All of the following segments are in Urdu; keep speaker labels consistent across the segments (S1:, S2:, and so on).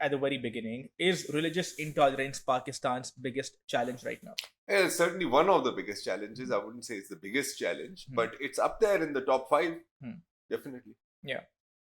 S1: at the very beginning is religious intolerance Pakistan's biggest challenge right now?
S2: It's certainly one of the biggest challenges. I wouldn't say it's the biggest challenge, but it's up there in the top 5. Definitely.
S1: Yeah.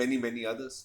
S2: many others.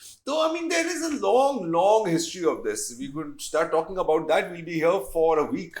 S2: So, I mean, there is a long history of this. We could start talking about that. We'll be here for a week.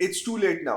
S2: it's too late now.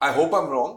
S2: I hope I'm wrong,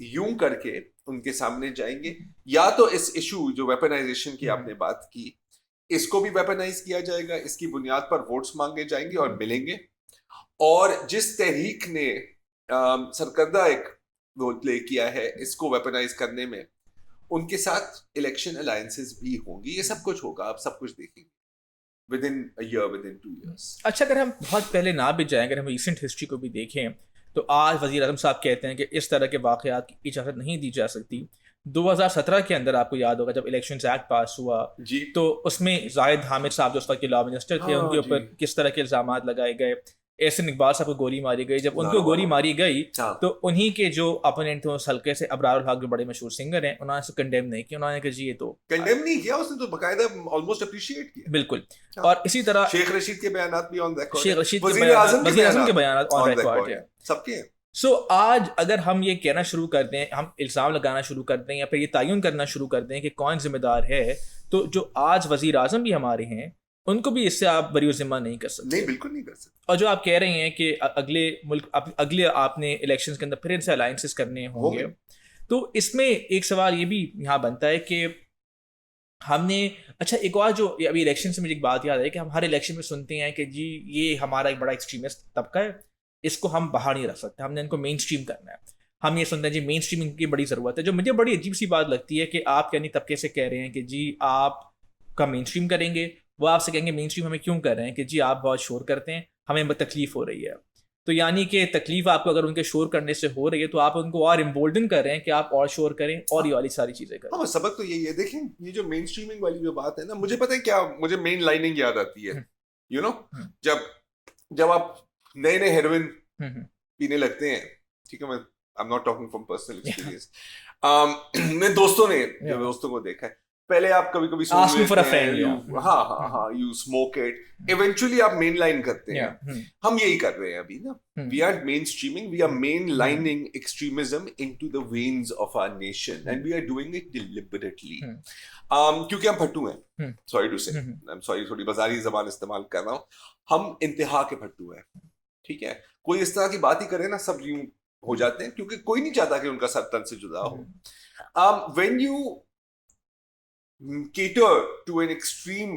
S2: یوں کر کے ان کے سامنے جائیں گے، یا تو اس ایشو جو ویپنائزیشن کی آپ نے بات کی، اس کو بھی ویپنائز کیا جائے گا، اس کی بنیاد پر ووٹس مانگے جائیں گے اور ملیں گے، اور جس تحریک نے سرکردہ ایک رول پلے کیا ہے اس کو ویپنائز کرنے میں، ان کے ساتھ الیکشن الائنسز بھی ہوں گی. یہ سب کچھ ہوگا، آپ سب کچھ دیکھیں گے within a year, within 2 years.
S1: اچھا، اگر ہم بہت پہلے نہ بھی جائیں، اگر ہم ریسنٹ ہسٹری کو بھی دیکھیں تو آج وزیر اعظم صاحب کہتے ہیں کہ اس طرح کے واقعات کی اجازت نہیں دی جا سکتی. 2017 کے اندر آپ کو یاد ہوگا جب الیکشنز ایکٹ پاس ہوا
S2: جی
S1: تو اس میں زاہد حامد صاحب جو اس وقت کے لا منسٹر تھے، ان کے اوپر کس طرح کے الزامات لگائے گئے. احسن اقبال صاحب کو گولی ماری گئی. جب ان کو گولی ماری گئی تو انہی کے جو اپوننٹ تھے اس حلقے سے ابرار الحق جو بڑے مشہور سنگر ہیں، انہوں نے اسے کنڈیم نہیں کیا. انہوں نے کہا جی یہ تو
S2: کنڈیم نہیں کیا، اس نے تو باقاعدہ آلموسٹ اپریشیٹ کیا.
S1: بالکل. اور اسی طرح
S2: شیخ رشید کے بیانات بھی آن ریکارڈ،
S1: شیخ رشید
S2: وزیر اعظم
S1: کے بیانات آن ریکارڈ ہیں،
S2: سب کے.
S1: سو آج اگر ہم یہ کہنا شروع کر دیں، ہم الزام لگانا شروع کر دیں یا پھر یہ تعین کرنا شروع کر دیں کہ کون ذمہ دار ہے، تو جو آج وزیر اعظم بھی ہمارے ہیں ان کو بھی اس سے آپ بری ذمہ نہیں کر سکتے.
S2: نہیں، بالکل نہیں کر سکتے.
S1: اور جو آپ کہہ رہے ہیں کہ اگلے آپ نے الیکشنز کے اندر پھر ان سے الائنسز کرنے ہوں گے، تو اس میں ایک سوال یہ بھی یہاں بنتا ہے کہ ہم نے اچھا ایک اور جو ابھی الیکشن سے مجھے ایک بات یاد ہے کہ ہم ہر الیکشن میں سنتے ہیں کہ جی یہ ہمارا ایک بڑا ایکسٹریمسٹ طبقہ ہے، اس کو ہم باہر نہیں رکھ سکتے، ہم نے ان کو مین اسٹریم کرنا ہے. ہم یہ سنتے ہیں جی مین اسٹریمنگ کی بڑی ضرورت ہے. جو مجھے بڑی عجیب سی بات لگتی ہے کہ آپ یعنی طبقے سے کہہ رہے ہیں کہ جی آپ کا مین اسٹریم کریں گے، وہ آپ سے کہیں گے مین اسٹریم ہمیں کیوں کر رہے ہیں کہ جی آپ بہت شور کرتے ہیں، ہمیں تکلیف ہو رہی ہے. تو یعنی کہ تکلیف آپ کو اگر ان کے شور کرنے سے ہو رہی ہے تو آپ ان کو اور امبولڈن کر رہے ہیں کہ آپ اور شور کریں اور یہ والی ساری چیزیں کریں.
S2: ہاں، سبق تو یہی ہے. دیکھیں یہ جو مین اسٹریمنگ والی جو بات ہے نا، مجھے پتہ ہے کیا، مجھے مین لائننگ یاد آتی ہے. یو نو جب آپ نئے نئے ہیروئن پینے لگتے ہیں، ٹھیک ہے، میں I'm not talking from personal experience. میں دوستوں کو دیکھا ہے، پہلے آپ کبھی کبھی یو اسموک اٹ، ایونچولی آپ مین لائن کرتے ہیں. ہم یہی کر رہے ہیں ابھی نا. We are mainstreaming, we are mainlining extremism into the veins of our nation and we are doing it deliberately. کیونکہ ہم پھٹو ہیں، sorry to say, I'm sorry تھوڑی بازاری زبان استعمال کر رہا ہوں، ہم انتہا کے پھٹو ہیں. ٹھیک ہے، کوئی اس طرح کی بات ہی کرے نا سب یوں ہو جاتے ہیں، کیونکہ کوئی نہیں چاہتا کہ ان کا سر تن سے جدا ہو. when you cater to an extreme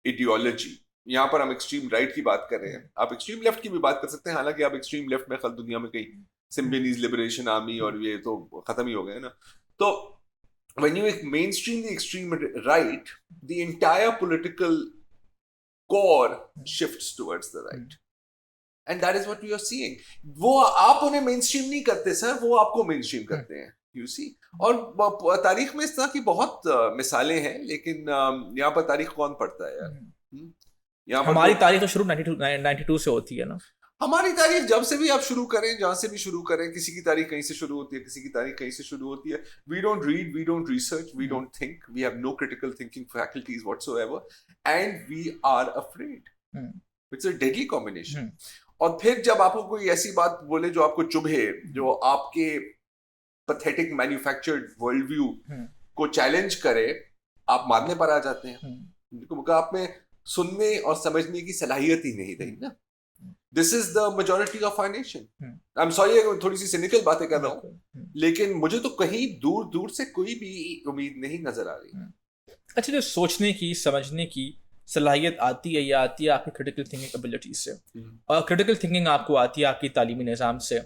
S2: ideology، یہاں پر ہم ایکسٹریم رائٹ کی بات کر رہے ہیں، آپ ایکسٹریم لیفٹ کی بھی بات کر سکتے ہیں، حالانکہ آپ ایکسٹریم لیفٹ میں خل دنیا میں کئی سمبینیز لبریشن آرمی اور یہ تو ختم ہی ہو گئے نا. تو when you mainstream the extreme right, the entire political core shifts towards the right. And that is what we are seeing. وہ آپ انہیں مین اسٹریم نہیں کرتے سر، وہ آپ کو مین اسٹریم کرتے ہیں. You see، اور تاریخ میں اس طرح کی بہت مثالیں ہیں، لیکن یہاں پر تاریخ کون پڑھتا ہے یار؟
S1: ہماری تاریخ تو شروع 92 سے ہوتی ہے نا.
S2: ہماری تاریخ جب سے بھی آپ شروع کریں، جہاں سے بھی شروع کریں، کسی کی تاریخ کہیں سے شروع ہوتی ہے، کسی کی تاریخ کہیں سے شروع ہوتی ہے. We don't read, we don't research, we don't think, we have no critical thinking faculties whatsoever, and we are afraid. It's a deadly combination. اور پھر جب آپ کو کوئی ایسی بات بولے جو آپ کو چبھے، جو آپ کے پیتھیٹک مینوفیکچرڈ ورلڈ ویو کو چیلنج کرے، آپ ماننے پر آ جاتے ہیں، کیونکہ آپ میں سننے اور سمجھنے کی صلاحیت ہی نہیں رہی نا. This is the majority of our nation. I am sorry تھوڑی سی سینیکل باتیں کر رہا ہوں، لیکن مجھے تو کہیں دور دور سے کوئی بھی امید نہیں نظر آ رہی.
S1: اچھا، جو سوچنے کی سمجھنے کی صلاحیت آتی ہے، یہ آتی ہے آپ کی کریٹیکل تھنکنگ ایبلٹیز سے، اور کریٹیکل تھنکنگ آپ کو آتی ہے آپ کی تعلیمی نظام سے.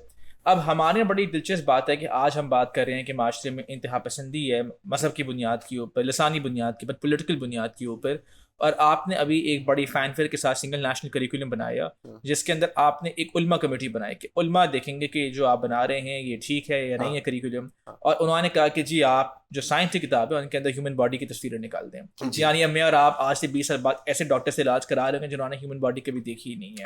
S1: اب ہمارے بڑی دلچسپ بات ہے کہ آج ہم بات کر رہے ہیں کہ معاشرے میں انتہا پسندی ہے مذہب کی بنیاد کے اوپر، لسانی بنیاد کے اوپر، پولیٹیکل بنیاد کے اوپر. اور آپ نے ابھی ایک بڑی فین فیئر کے ساتھ سنگل نیشنل کریکولم بنایا، جس کے اندر آپ نے ایک علماء کمیٹی بنائی کہ علماء دیکھیں گے کہ جو آپ بنا رہے ہیں یہ ٹھیک ہے یا نہیں ہے کریکولم. اور انہوں نے کہا کہ جی آپ جو سائنس کی کتاب ہے ان کے اندر ہیومن باڈی کی تصویریں نکال دیں. یعنی میں اور آپ آج سے 20 سال بعد ایسے ڈاکٹر سے علاج کرا رہے ہیں جنہوں نے ہیومن باڈی کبھی دیکھی ہی نہیں ہے.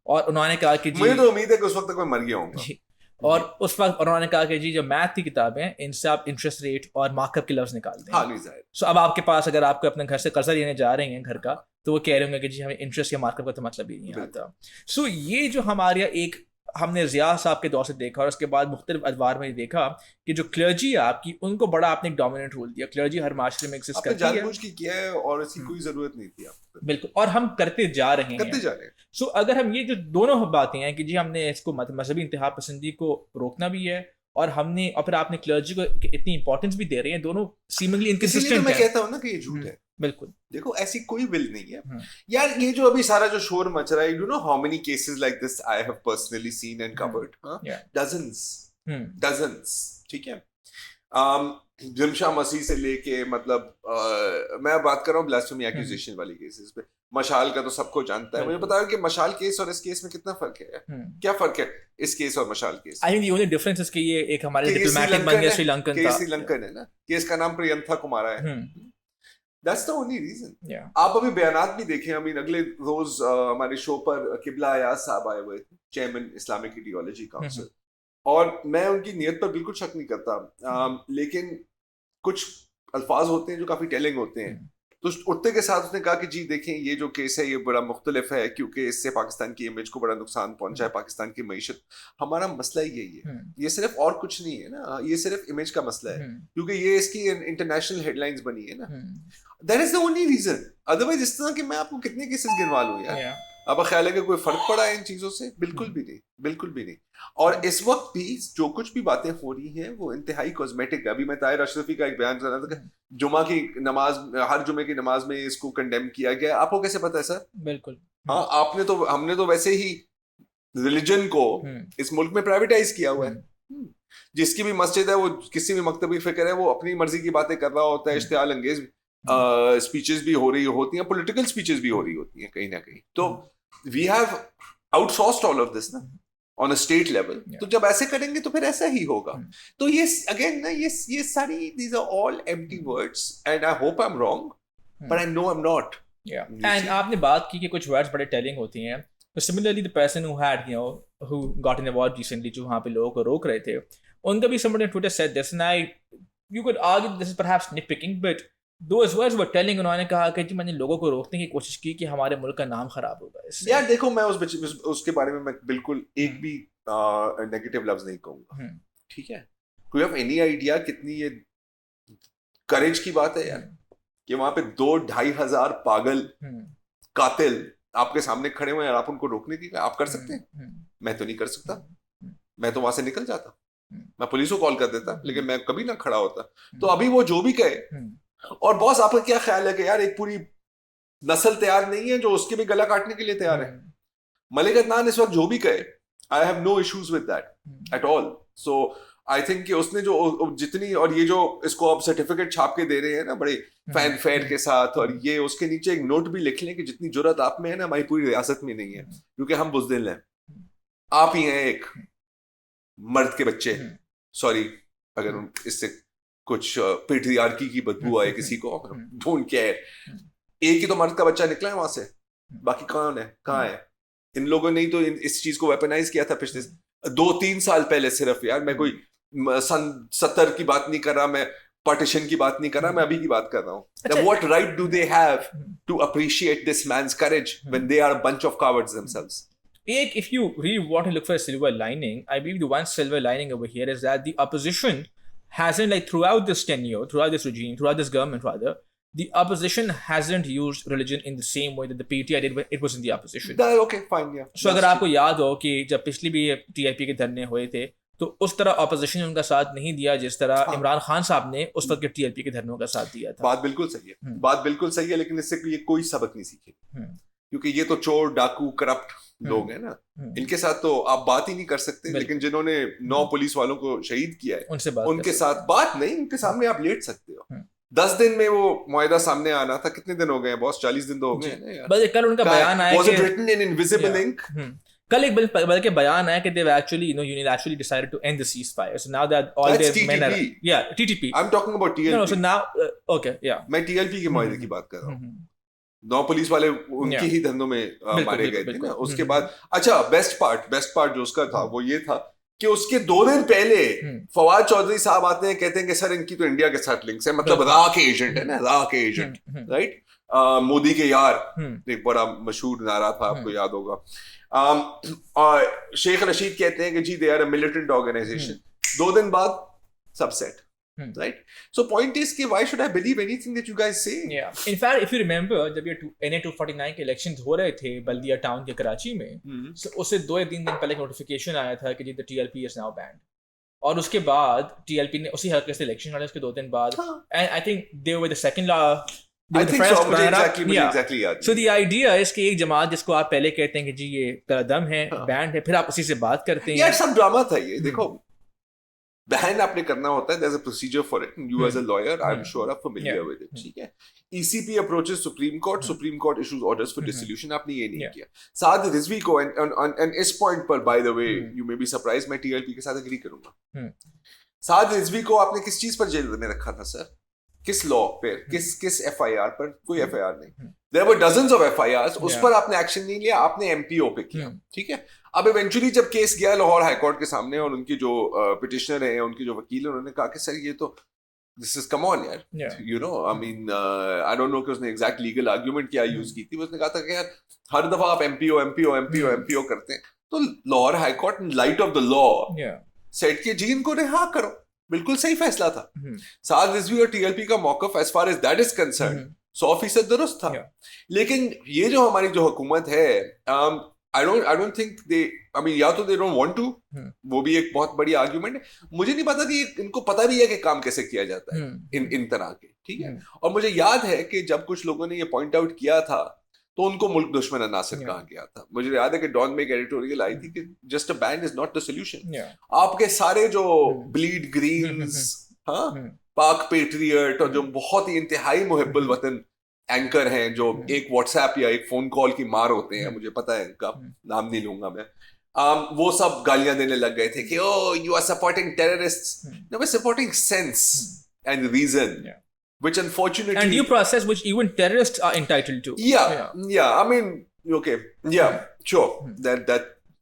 S1: اور انہوں نے کہا کہ
S2: مجھے تو امید ہے کہ اس وقت تک میں مر گیا ہوں گا.
S1: اور اس وقت انہوں نے کہا کہ جی جو میتھ کی کتابیں ہیں ان سے آپ انٹرسٹ ریٹ اور مارک اپ کے لفظ نکال دیں. سو اب آپ کے پاس اگر آپ کو اپنے گھر سے قرضہ لینے جا رہے ہیں گھر کا، تو وہ کہہ رہے ہوں گے کہ جی ہمیں انٹرسٹ یا مارک اپ کا تو مطلب ہی نہیں آتا. سو یہ جو ہمارے ایک ہم نے ضیاء صاحب کے دور سے دیکھا اور اس کے بعد مختلف ادوار میں دیکھا کہ جو کلرجی ہے آپ کی، ان کو بڑا آپ نے ایک ڈومیننٹ رول دیا. کلرجی ہر معاشرے میں ایگزسٹ کرتی ہے،
S2: جان بوجھ کے کیا ہے اور اس کی کوئی ضرورت نہیں تھی.
S1: بالکل، اور ہم کرتے جا رہے ہیں. سو اگر ہم یہ جو دونوں باتیں ہیں کہ جی ہم نے اس کو مذہبی انتہا پسندی کو روکنا بھی ہے اور ہم نے اور پھر آپ نے کلرجی کو اتنی امپورٹنس بھی دے رہے ہیں, دونوں سیمنگلی انکنسسٹنٹ ہیں.
S2: میں کہتا ہوں نا کہ یہ جھوٹ ہے.
S1: بالکل.
S2: دیکھو ایسی کوئی ول نہیں ہے یار. یہ جو ابھی سارا جو شور مچ رہا ہے, you know how many cases like this I have personally seen and covered? Dozens. ٹھیک ہے. جمشا مسیح سے لے کے مطلب میں بات کر رہا ہوں بلاسفیمی ایکوزیشن والی کیسز پہ. مشال کا تو سب کو جانتا ہے. مجھے بتاؤ کہ مشال کیس اور اس کیس میں کتنا فرق ہے, کیا فرق ہے اس کیس اور Mashal case?
S1: I think the only difference is کہ یہ ایک ہمارے ڈپلومیٹک بن گیا سری لنکن
S2: کا. سری لنکن ہے نا, کیس کا نام پرینتھا کمارا ہے. That's the only reason. آپ ابھی بیانات بھی دیکھیں. ابھی اگلے روز ہمارے شو پر قبلہ ایاز صاحب آئے ہوئے تھے, چیئرمین اسلامک ایڈیالوجی کاؤنسل, اور میں ان کی نیت پر بالکل شک نہیں کرتا, لیکن کچھ الفاظ ہوتے ہیں جو کافی ٹیلنگ ہوتے ہیں. تو اٹھتے کے ساتھ اس نے کہا کہ جی دیکھیں یہ جو کیس ہے یہ بڑا مختلف ہے کیونکہ اس سے پاکستان کی امیج کو بڑا نقصان پہنچا ہے, پاکستان کی معیشت. ہمارا مسئلہ یہی ہے, یہ صرف اور کچھ نہیں ہے نا, یہ صرف امیج کا مسئلہ ہے کیونکہ یہ اس کی انٹرنیشنل ہیڈ لائنز بنی ہے نا. That is the only reason. Otherwise اس طرح کہ میں آپ کو کتنے کیسز گنوا لوں یار. اب خیال ہے کہ کوئی فرق پڑا ہے ان چیزوں سے؟ بالکل بھی نہیں, بالکل بھی نہیں. اور اس وقت بھی جو کچھ بھی باتیں ہو رہی ہیں وہ انتہائی کاسمیٹک ہے. ابھی میں طاہر اشرفی کا ایک بیان کر رہا تھا کہ جمعہ کی نماز, ہر جمعے کی نماز میں اس کو کنڈیم کیا گیا. آپ کو کیسے پتا ہے سر؟
S1: بالکل.
S2: ہاں آپ نے تو, ہم نے تو ویسے ہی ریلیجن کو اس ملک میں پرائیویٹائز کیا ہوا ہے. جس کی بھی مسجد ہے, وہ کسی بھی مکتبی فکر ہے, وہ اپنی مرضی کی باتیں کر رہا ہوتا ہے. اشتعال انگیز اسپیچز بھی ہو رہی ہوتی ہیں, پولیٹیکل اسپیچز بھی ہو رہی ہوتی ہیں کہیں نہ کہیں. تو we have outsourced all of this نا on a state level. تو جب ایسے کریں گے تو پھر ایسا ہی ہوگا. تو یہ اگین نا یہ ساری these are all empty words and I hope I'm wrong but I know I'm not.
S1: And آپ نے بات کی کہ کچھ words بڑے telling ہوتی ہیں. Similarly the person who had who got an award recently جو وہاں پہ لوگوں کو روک رہے تھے, ان کا بھی somebody on Twitter said this and you could argue this is perhaps nitpicking but those words were telling. انہوں نے کہا کہ جی میں نے لوگوں کو روکنے کی کوشش کی کہ ہمارے ملک کا نام خراب ہوگا.
S2: یار دیکھو میں اس کے بارے میں بالکل ایک بھی نیگیٹو لفظ نہیں کہوں گا. ٹھیک ہے, کوئی ہیو اینی آئیڈیا کتنی یہ کریج کی بات ہے یار کہ وہاں پہ 2-2.5 ہزار پاگل قاتل آپ کے سامنے کھڑے ہوئے ہیں اور آپ ان کو روکنے کی آپ کر سکتے ہیں؟ میں تو نہیں کر سکتا. میں تو وہاں سے نکل جاتا, میں پولیس کو کال کر دیتا, لیکن میں کبھی نہ کھڑا ہوتا. تو ابھی وہ جو بھی کہے, اور باس آپ کا کیا خیال ہے کہ یار ایک پوری نسل تیار نہیں ہے جو اس کے بھی گلا کاٹنے کے لیے تیار ہے. ملک عدنان اس وقت جو بھی کہے I have no issues with that at all. So I think کہ اس نے جو جتنی, اور یہ جو اس کو اب سرٹیفکیٹ چھاپ کے دے رہے ہیں نا بڑے فین فیئر کے ساتھ, اور یہ اس کے نیچے ایک نوٹ بھی لکھ لیں کہ جتنی جرات آپ میں ہے نا ہماری پوری ریاست میں نہیں ہے, کیونکہ ہم بزدل ہیں. آپ ہی ہیں ایک مرد کے بچے, سوری اگر اس سے کچھ پیٹریارکی کی بدبو آئے کسی کو, ڈونٹ کیئر. ایک ہی تو مرد کا بچہ نکلا ہے وہاں سے, باقی کون ہے, کہاں ہے؟ ان لوگوں نے تو اس چیز کو ویپنائز کیا تھا پچھلے 2-3 سال پہلے صرف. یار میں کوئی سن 70 کی بات نہیں کر رہا, میں پارٹیشن کی بات نہیں کر رہا, میں ابھی کی بات کر رہا ہوں. What right do they have to appreciate this man's courage when they are a bunch of cowards themselves?
S1: If you really want to look for a silver lining, I believe the one silver lining over here is that the opposition hasn't, like throughout this tenure, throughout this regime, throughout this government rather, the opposition hasn't used religion in the same way that the PTI did when it was in the opposition.
S2: Okay, fine, yeah.
S1: So اگر آپ کو یاد ہو کہ جب پچھلی بھی TIP کے دھرنے ہوئے تھے تو اس طرح اپوزیشن نے ان کا ساتھ نہیں دیا جس طرح عمران خان صاحب نے اس وقت کے TIP کے دھرنوں کا ساتھ دیا تھا.
S2: بات بالکل صحیح ہے, بات بالکل صحیح ہے, لیکن اس سے یہ کوئی سبق نہیں سیکھے, کیونکہ یہ تو چور ڈاکو کرپٹ لوگ ہیں نا, ان کے ساتھ تو آپ بات ہی نہیں کر سکتے. لیکن جنہوں نے 9 پولیس والوں کو شہید کیا ہے ان کے ساتھ بات نہیں, ان کے سامنے آپ لیٹ سکتے ہو. 10 دن میں وہ معاہدہ سامنے آنا تھا. کتنے دن ہو گئے باس؟ 40 دن تو ہو گئے.
S1: کل ان کا بیان آیا
S2: کہ written in invisible ink.
S1: کل ایک بلکہ بیان ہے کہ they actually unilaterally decided to end the ceasefire. So now that all their men are TTP.
S2: I'm talking about TLP.
S1: No, so now okay, yeah.
S2: میں TLP کے معاہدے کی بات کر رہا ہوں. 9 پولیس والے ان کی ہی دھندوں میں مارے گئے تھے نا. اس کے بعد اچھا بیسٹ پارٹ جو اس کا تھا وہ یہ تھا کہ اس کے 2 دن پہلے فواد چودھری صاحب آتے ہیں, کہتے ہیں کہ سر ان کی تو انڈیا کے ساتھ لنکس ہیں, مطلب را کے ایجنٹ ہے نا, را کے ایجنٹ, رائٹ, مودی کے یار. ایک بڑا مشہور نعرہ تھا, آپ کو یاد ہوگا. شیخ رشید کہتے ہیں کہ جی they are a militant organization. 2 دن بعد سب set, right? So point is کہ why should I believe anything that you guys say?
S1: Yeah. In fact, if you remember جب یہ NA 249 کے elections ہو رہے تھے بلدیہ ٹاؤن کے کراچی میں, اس سے 2-3 دن پہلے نوٹیفیکیشن آیا تھا کہ جی the TLP is now banned. اور اس کے بعد ٹی ایل پی نے اسی حلقے سے الیکشن لڑے اس کے 2 دن بعد and I think they were the second so the idea is کہ ایک جماعت جس کو آپ پہلے کہتے ہیں کہ جی یہ قلم ہے بینڈ ہے پھر آپ اسی سے بات کرتے ہیں
S2: یار سب ڈرامہ تھا یہ دیکھو بہن آپ نے کرنا ہوتا ہے there's a procedure for it you as a lawyer I'm sure are familiar with it ٹھیک ہے ECP approaches Supreme Court issues orders for dissolution آپ نے یہ نہیں کیا سعد رضوی کو and us point per by the way you may be surprised میں TLP کے ساتھ agree کروں گا سعد رضوی کو آپ نے کس چیز پر جیل میں رکھا تھا سر کس لا پر کس FIR پر کوئی FIR نہیں there were dozens of FIRs اس پر آپ نے ایکشن نہیں لیا آپ نے MPO پہ کیا ٹھیک ہے اب ایونچولی جب کیس گیا لاہور ہائی کورٹ کے سامنے اور ان کی جو پٹیشنر ہیں ان کی جو وکیل ہیں انہوں نے کہا کہ سر یہ تو دس از کم آن یار you know I main I don't know کہ اس نے ایگزیکٹ لیگل آرگیومنٹ کیا یوز کی تھی اس نے کہا تھا کہ یار ہر دفعہ آپ MPO کرتے ہیں تو Lahore high court light of the law set کہ جی ان کو رہا کرو بالکل صحیح فیصلہ تھا سعد رضوی اور TLP کا موقف as far as that is concern 100% درست تھا لیکن یہ جو ہماری جو حکومت ہے I don't think یا تو they don't want to وہ بھی ایک بہت بڑی آرگیومنٹ ہے مجھے نہیں پتا کہ ان کو پتا بھی ہے کہ کام کیسے کیا جاتا ہے ان طرح کے ٹھیک ہے اور مجھے یاد ہے کہ جب کچھ لوگوں نے یہ پوائنٹ آؤٹ کیا تھا تو ان کو ملک دشمن عناصر کہا گیا تھا مجھے یاد ہے کہ ڈان میں ایک ایڈیٹوریل آئی تھی کہ just a been is not the solution آپ کے سارے جو بلیڈ گرینز ہاں پاک پیٹریٹ اور جو بہت ہی انتہائی محب الوطن اینکر ہیں جو ایک واٹس ایپ یا ایک فون کال کی مار ہوتے ہیں مجھے پتا ہے ان کا نام نہیں لوں گا میں وہ سب گالیاں دینے لگ گئے تھے کہ oh you are supporting terrorist no we supporting sense and reason which unfortunately
S1: and due process which even terrorists are entitled to
S2: yeah I mean okay yeah sure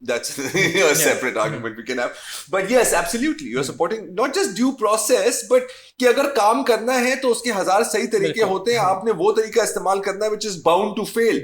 S2: that's a separate argument we can have but yes absolutely you're supporting not just due process but کہ اگر کام کرنا ہے تو اس کے ہزار صحیح طریقے ہوتے ہیں آپ نے وہ طریقہ استعمال کرنا ہے which is bound to fail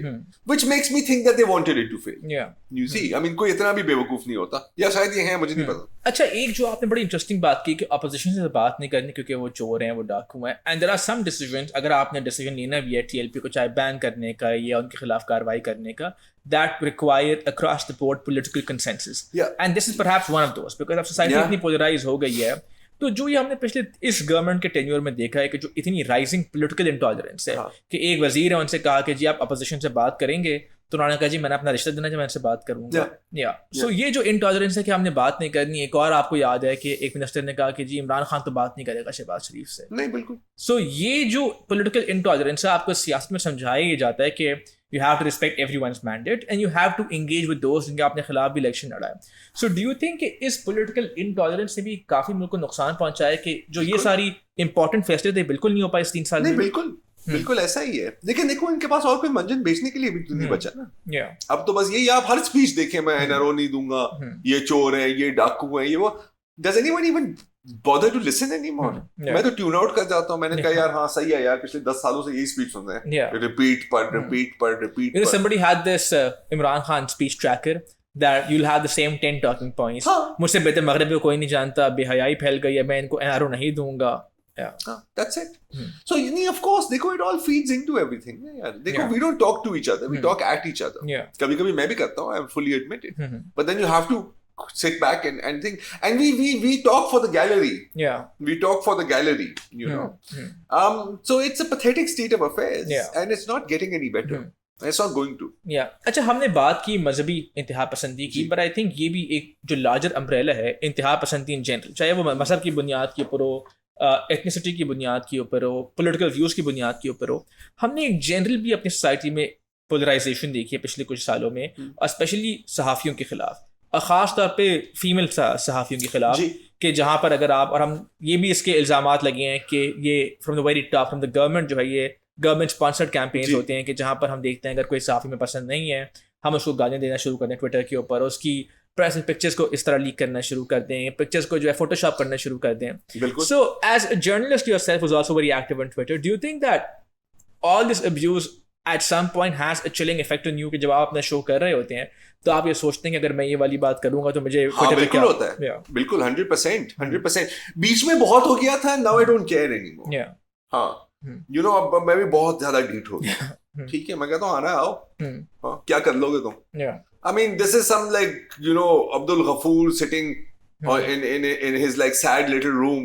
S2: which makes me think that they wanted it to fail you see I mean کوئی اتنا بھی بے وقوف نہیں ہوتا یا شاید یہ ہے مجھے نہیں پتا
S1: اچھا ایک جو آپ نے بڑی انٹرسٹنگ بات کی کہ اپوزیشن سے بات نہیں کرنی کیونکہ وہ چور ہیں وہ ڈاکو ہیں اینڈ دیر آر سم ڈیسیژنس اگر آپ نے ڈیسیژن لینا بھی ہے TLP کو چاہے بین کرنے کا یا ان کے خلاف کارروائی کرنے کا that require across the board political consensus and this is perhaps one of those because اب society اتنی polarized ہو گئی ہے تو جو یہ ہم نے پچھلے اس گورنمنٹ کے ٹینیور میں دیکھا ہے کہ جو اتنی رائزنگ پولیٹیکل انٹالرنس ہے کہ ایک وزیر ہے ان سے کہا کہ جی آپ اپوزیشن سے بات کریں گے تو انہوں نے کہا جی میں نے اپنا رشتہ دینا ہے میں ان سے بات کروں گا یا سو یہ جو انٹالرنس ہے کہ ہم نے بات نہیں کرنی ایک اور آپ کو یاد ہے کہ ایک منسٹر نے کہا کہ جی عمران خان تو بات نہیں کرے گا شہباز شریف سے
S2: نہیں بالکل
S1: سو یہ جو پولیٹیکل انٹالرنس ہے آپ کو سیاست میں سمجھایا یہ جاتا ہے کہ you have to respect everyone's mandate and you have to engage with those جن کے آپ نے خلاف بھی الیکشن لڑا ہے so do you think کہ اس political intolerance سے بھی کافی ملک کو نقصان پہنچا ہے کہ جو یہ ساری امپورٹنٹ فیصلے تھے بالکل نہیں ہو پائے اس 3 سال میں
S2: بالکل بالکل ایسا ہی ہے لیکن دیکھو ان کے پاس اور کوئی منجن بیچنے کے لیے بھی نہیں بچا نا اب تو بس یہی آپ ہر اسپیچ دیکھیں میں NRO نہیں دوں گا یہ چور ہے یہ ڈاکو ہے یہ وہ does anyone even bother to listen anymore میں تو ٹیون آؤٹ کر جاتا ہوں میں نے کہا یار ہاں صحیح ہے یار پچھلے 10 سالوں سے یہی اسپیچ سن رہے ہیں repeat
S1: somebody had this Imran Khan speech tracker that you'll have the same 10 talking points مجھ سے بہتر مغرب میں کوئی نہیں جانتا بے حیائی پھیل گئی ہے میں ان کو NRO نہیں دوں گا
S2: that's it so of course دیکھو it all feeds into everything دیکھو we don't talk to each other we talk at each other کبھی کبھی میں بھی کرتا ہوں I fully admit it but then you have to sit back and think and we talk for the gallery we talk for the gallery you know so it's a pathetic state of affairs and it's not getting any better it's not going to
S1: اچھا ہم نے بات کی مذہبی انتہا پسندی کی but I think یہ بھی ایک جو لارجر امبریلا ہے انتہا پسندی ان جنرل چاہے وہ مذہب کی بنیاد کے اوپر ہو ایتھنیسٹی کی بنیاد کے اوپر ہو پولیٹیکل ویوز کی بنیاد کے اوپر ہو ہم نے ایک جنرل بھی اپنی سوسائٹی میں پولرائزیشن دیکھی ہے پچھلے کچھ سالوں میں اسپیشلی صحافیوں کے خلاف خاص طور پہ فیمیل صحافیوں کے خلاف کہ جہاں پر اگر آپ اور ہم یہ بھی اس کے الزامات لگے ہیں کہ یہ from the very top from the government جو ہے یہ گورنمنٹ اسپانسرڈ کیمپینز ہوتے ہیں کہ جہاں پر ہم دیکھتے ہیں اگر کوئی صحافی میں پسند نہیں ہے ہم اس کو گالیاں دینا شروع کر دیں ٹویٹر کے اوپر اس کی پریس پکچرز کو اس طرح لیک کرنا شروع کر دیں پکچرز کو جو ہے فوٹو شاپ کرنا شروع کر دیں so as a journalist yourself was also very active on Twitter do you think that all this abuse at some point has a chilling effect on you کہ جب آپ اپنا شو کر رہے ہوتے ہیں تو آپ یہ سوچتے ہیں کہ اگر میں یہ والی بات کروں گا تو مجھے
S2: بالکل ہوتا ہے بالکل 100% بیچ میں بہت ہو گیا تھا now I don't care any more ہاں یو نو اب میں بھی بہت زیادہ ڈیٹ ہو گیا ٹھیک ہے میں کہتا ہوں آنا آؤ ہاں کیا کر لو گے تم I mean this is some like you know Abdul Ghafoor sitting or in his like sad little room,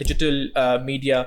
S1: digital media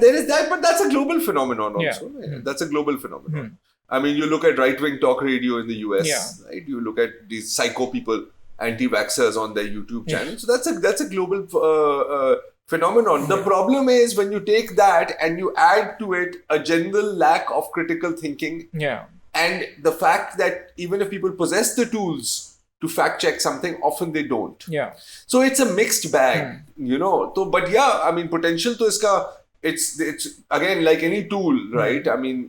S2: There is that, but that's a global phenomenon also. That's a global phenomenon. I mean, you look at right-wing talk radio in the US, right? You look at these psycho people, anti-vaxxers on their YouTube channel. So that's a global phenomenon. The problem is when you take that and you add to it a general lack of critical thinking, and the fact that even if people possess the tools to fact check something, often they don't. So it's a mixed bag, So, but yeah, I mean, potential to iska, it's again like any tool, right? I mean,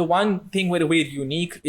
S1: the one thing very unique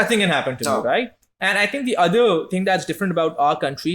S1: nothing can happen to you, right? And I think the other thing that's different about our country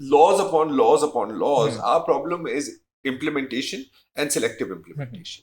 S2: laws upon laws. Our problem is implementation and selective implementation.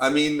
S2: I mean,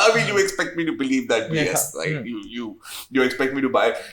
S2: I mean, you expect me to believe that BS, right? You expect me to buy.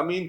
S2: I mean,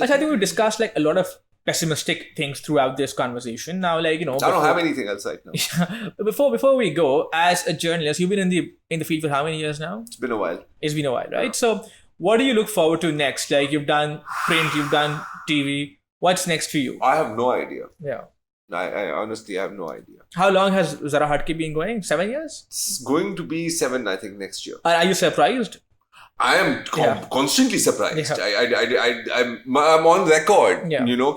S1: I think we discussed like a lot of pessimistic things throughout this conversation. Now, like,
S2: I don't have anything else right now.
S1: Before we go, as a journalist, you've been in the field for how many years now?
S2: It's been a while.
S1: Right? So what do you look forward to next? Like, you've done print, you've done TV. What's next for you?
S2: I have no idea.
S1: Yeah.
S2: I honestly have no idea.
S1: How long has Zara Hatke been going? 7 years?
S2: It's going to be 7, I think, next year.
S1: Are you surprised?
S2: I am constantly surprised. I'm on record,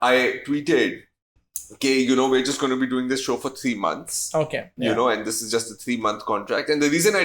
S2: I tweeted, okay, we're just going to be doing this show for 3 months.
S1: Okay.
S2: And this is just a 3-month contract. And the reason I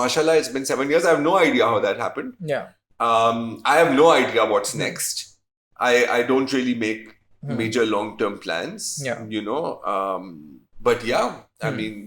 S2: mashallah, it's been 7 years. I have no idea how that happened.
S1: Yeah.
S2: I have no idea what's next. I don't really make major long-term plans. But yeah, I mean,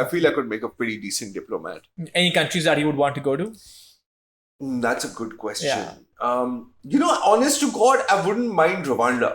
S2: I feel I could make a pretty decent diplomat.
S1: Any countries that you would want to go to?
S2: That's a good question. Honest to God, I wouldn't mind Rwanda.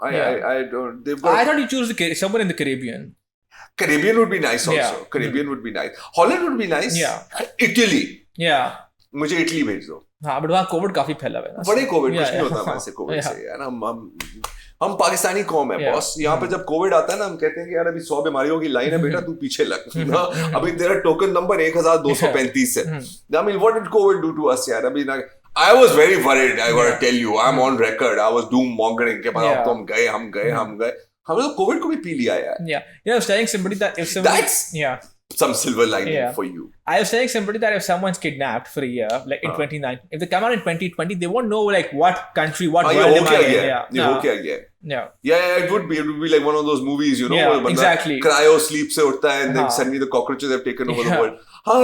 S2: I don't.
S1: I thought you choose somewhere in the Caribbean.
S2: Caribbean would be nice also. Caribbean would be nice. Holland would be nice.
S1: Yeah.
S2: Italy.
S1: Yeah.
S2: مجھے اٹلی بھیج دو.
S1: ہاں بٹ وہاں کووڈ کافی پھیلا ہوا ہے نا.
S2: بڑے کووڈ کچھ نہیں ہوتا وہاں سے کووڈ سے یار. ہم پاکستانی قوم ہے باس. یہاں پہ جب کووڈ آتا ہے نا ہم کہتے ہیں کہ یار ابھی 100 بیماریوں کی لائن ہے بیٹا, تو پیچھے لگ. ابھی تیرا ٹوکن نمبر 1235 ہے. I mean what did COVID do to us یار. ابھی I was very worried, I gotta tell you. I'm on record. I was doom mongering کہ اب تو ہم گئے. ہم نے کووڈ کو بھی پی لیا یار.
S1: Yeah, I was telling somebody that if someone,
S2: that's some silver lining for you.
S1: I was telling somebody that if someone's kidnapped for a year, like in 2019, if they come out in 2020, they won't know like what country, what world am I in.
S2: یہ ہو کیا گیا. Yeah, it would be like one of those movies, you know,
S1: yeah, exactly.
S2: Cryo sleep se uthta hai and then suddenly the cockroaches have taken over the world.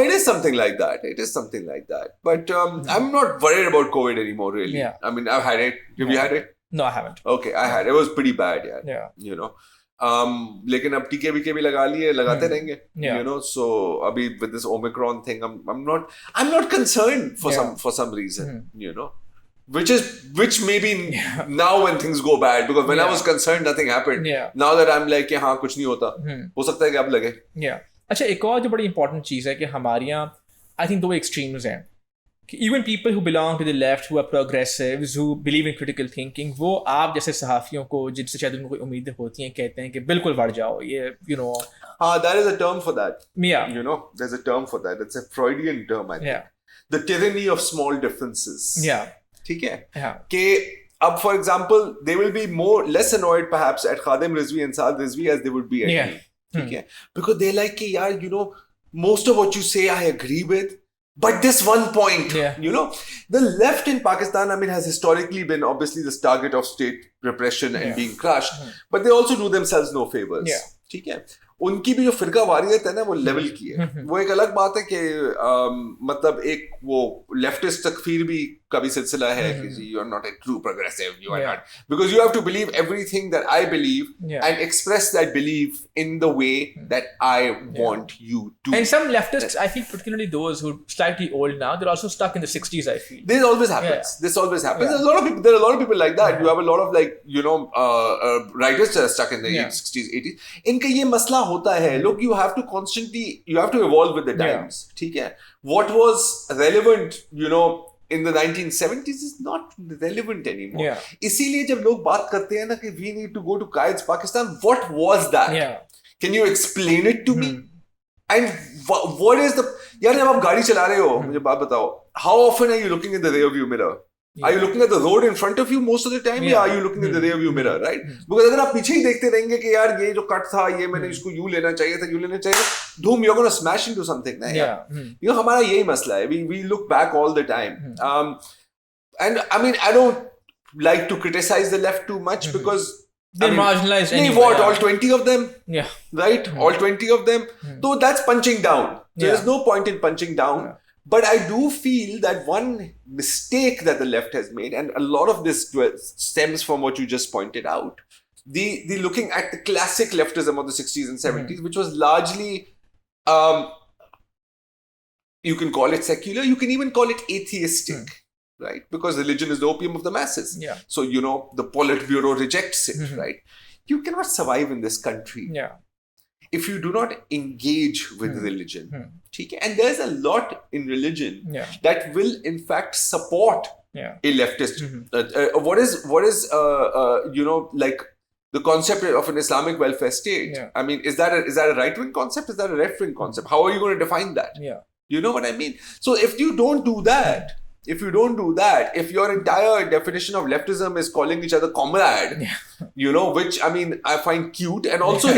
S2: It is something like that. But I'm not worried about COVID anymore, really.
S1: Yeah.
S2: I mean, I've had it. Have you had it?
S1: No, I haven't.
S2: Okay, I had it. It was pretty bad, yeah. You know. لیکن اب ٹیکے ویکے بھی لگا لیے, لگاتے رہیں گے, you know. So ابھی with this Omicron thing, I'm not concerned for some reason, you know, which maybe now when things go bad, because when I was concerned nothing happened. Now that I'm like کہ ہاں کچھ نہیں ہوتا, ہو سکتا ہے کہ اب لگے.
S1: اچھا ایک اور جو بڑی امپورٹنٹ چیز ہے کہ ہمارے یہاں I think دو ایکسٹریمز ہیں. Even people who belong to the left, who are progressives, who believe in critical thinking, وہ آپ جیسے صحافیوں کو جن سے شاید ان کو کوئی امیدیں ہوتی ہیں کہتے ہیں کہ بالکل بڑھ جاؤ یہ, you know.
S2: There is a term for that.
S1: Yeah.
S2: You know, there's a term for that. It's a Freudian term, I think.
S1: Yeah.
S2: The tyranny of small differences.
S1: Yeah.
S2: ٹھیک ہے.
S1: Yeah.
S2: کہ اب for example, they will be less annoyed perhaps at Khadim Rizvi and Saad Rizvi as they would be at me. ٹھیک ہے. Because they like کہ یار, you know, most of what you say I agree with. But this one point, you know, the left in Pakistan, I mean, has historically been obviously this target of state repression and being crushed, but they also do themselves no favors. ٹھیک ہے. ان کی بھی جو فرقہ واریت ہے نا وہ لیول کی ہے. وہ ایک الگ بات ہے کہ مطلب ایک وہ لیفٹسٹ تکفیر بھی کا بھی سلسلہ ہے کہ جی you are not a true progressive, you are not, because you have to believe everything that I believe and express that belief in the way that I want you to.
S1: And some leftists, I feel particularly those who are slightly old now, they're also stuck in the 60s, I feel.
S2: This always happens. There are a lot of people like that. You have a lot of like, you know, writers that are stuck in the 60s, 80s. ان کا یہ مسئلہ ہوتا ہے. Look, you have to evolve with the times. ٹھیک ہے. What was relevant, you know, in the 1970s is not relevant anymore. اسی لیے جب لوگ بات کرتے ہیں نا کہ we need to go to Quaid's Pakistan, what was that? Can you explain it to me? And what is the, یار جب آپ گاڑی چلا رہے ہو مجھے بات بتاؤ, how often are you looking in the rear view mirror? Are you looking at the road in front of you most of the time? Yeah, are you looking at the rear view mirror, right? Because اگر آپ پیچھے ہی دیکھتے رہیں گے کہ یار یہ جو کٹ تھا یہ میں نے اس کو یوں لینا چاہیے تھا, یوں لینا چاہیے تھا, دھوم you're going to smash into something. You know, ہمارا یہی مسئلہ ہے. We look back all the time. And I mean, I don't like to criticize the left too much because
S1: they're marginalized anyway.
S2: What, all 20 of them?
S1: Yeah.
S2: Right? All 20 of them? So that's punching down. There's no point in punching down. But I do feel that one mistake that the left has made, and a lot of this stems from what you just pointed out, the looking at the classic leftism of the 60s and 70s, which was largely, you can call it secular, you can even call it atheistic, right? Because religion is the opium of the masses. So, you know, the Politburo rejects it, right? You cannot survive in this country if you do not engage with religion. And there's a lot in religion that will in fact support a leftist. What is you know, like the concept of an Islamic welfare state? I mean, is that a right wing concept? Is that a left wing concept? How are you going to define that? You know what I mean? So if you don't do that, if your entire definition of leftism is calling each other comrade, you know, which I mean I find cute and also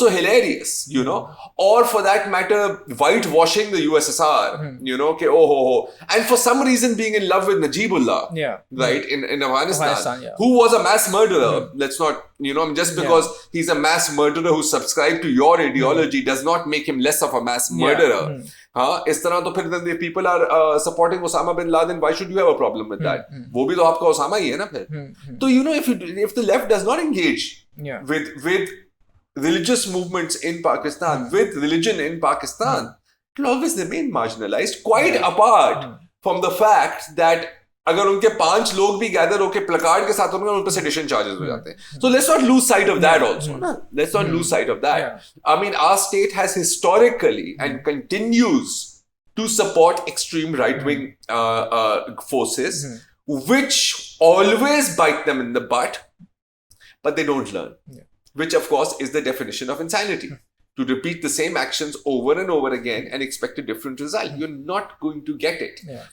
S2: hilarious, you know, or for that matter whitewashing the USSR, you know, ke oh ho, and for some reason being in love with Najibullah, right, in Afghanistan, who was a mass murderer. Let's not, you know, just because he's a mass murderer who subscribed to your ideology does not make him less of a mass murderer. اس طرح تو پھر if people are supporting Osama bin Laden, why should you have a problem with that? وہ بھی تو آپ کا اسامہ ہی ہے نا پھر. تو you know, if the left does not engage with religious movements in Pakistan, with religion in Pakistan, it will always remain marginalized, quite apart from the fact that اگر ان کے 5 لوگ بھی گیدر ہو کے پلکارڈ کے ساتھ ان پہ سیڈیشن چارجز ہو جاتے ہیں. So let's not lose sight of that also. Let's not lose sight of that. I mean, our state has historically and continues to support extreme right-wing forces, which always bite them in the butt, but they don't learn. Which, of course, is the definition of insanity. To repeat the same actions over and over again and expect a different result. You're not going to get it.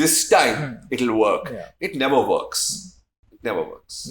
S2: this time it'll work. It never works. It never works.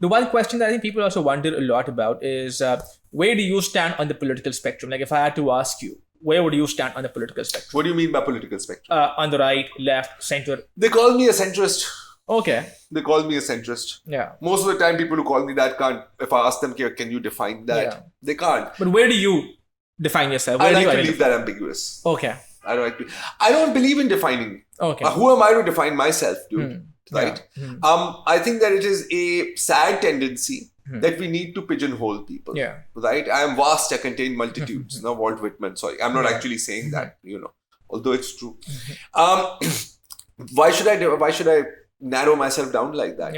S1: the one question that I think people also wonder a lot about is where do you stand on the political spectrum? Like if I had to ask you, where would you stand on the political spectrum?
S2: What do you mean by political spectrum?
S1: On the right, left, center.
S2: They call me a centrist.
S1: Okay.
S2: They call me a centrist.
S1: Yeah.
S2: Most of the time, people who call me that can't. If I ask them, can you define that? They can't.
S1: But where do you define yourself? Where
S2: I like to leave that ambiguous.
S1: Okay.
S2: I don't believe in defining.
S1: Okay.
S2: Who am I to define myself, dude? Right? I think that it is a sad tendency that we need to pigeonhole people.
S1: Yeah.
S2: Right? I am vast, I contain multitudes. No, Walt Whitman. Sorry, I'm not actually saying that. Although it's true. Why should I narrow myself down like that?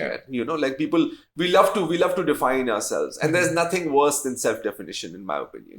S2: Like people, we love to define ourselves, and there's nothing worse than self-definition, in my opinion.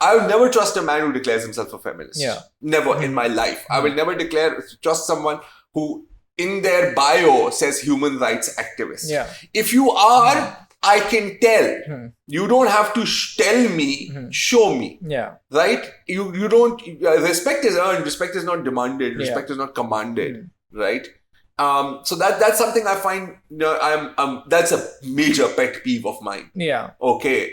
S2: I would never trust a man who declares himself a feminist. Never in my life. I will never trust someone who in their bio says human rights activist. If you are, I can tell. You don't have to tell me, show me. Right? You don't, respect is earned, respect is not demanded, respect is not commanded. Right? So that's something I find, that's a major pet peeve of mine. Okay.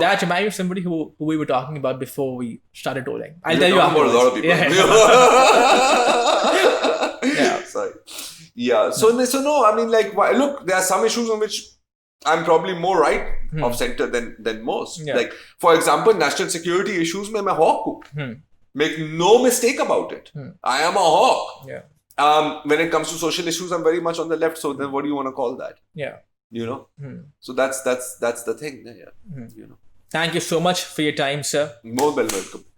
S1: That reminds me of somebody who we were talking about before we started rolling. I'll tell you afterwards.
S2: A lot of people. Sorry. So no, I mean, like, look, there are some issues on which I'm probably more right of center than most. Like, for example, national security issues mein main hawk hu. Make no mistake about it. I am a hawk. When it comes to social issues, I'm very much on the left. So then what do you want to call that? So that's the thing.
S1: Thank you so much for your time, sir.
S2: More welcome.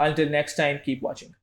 S1: Until next time, keep watching.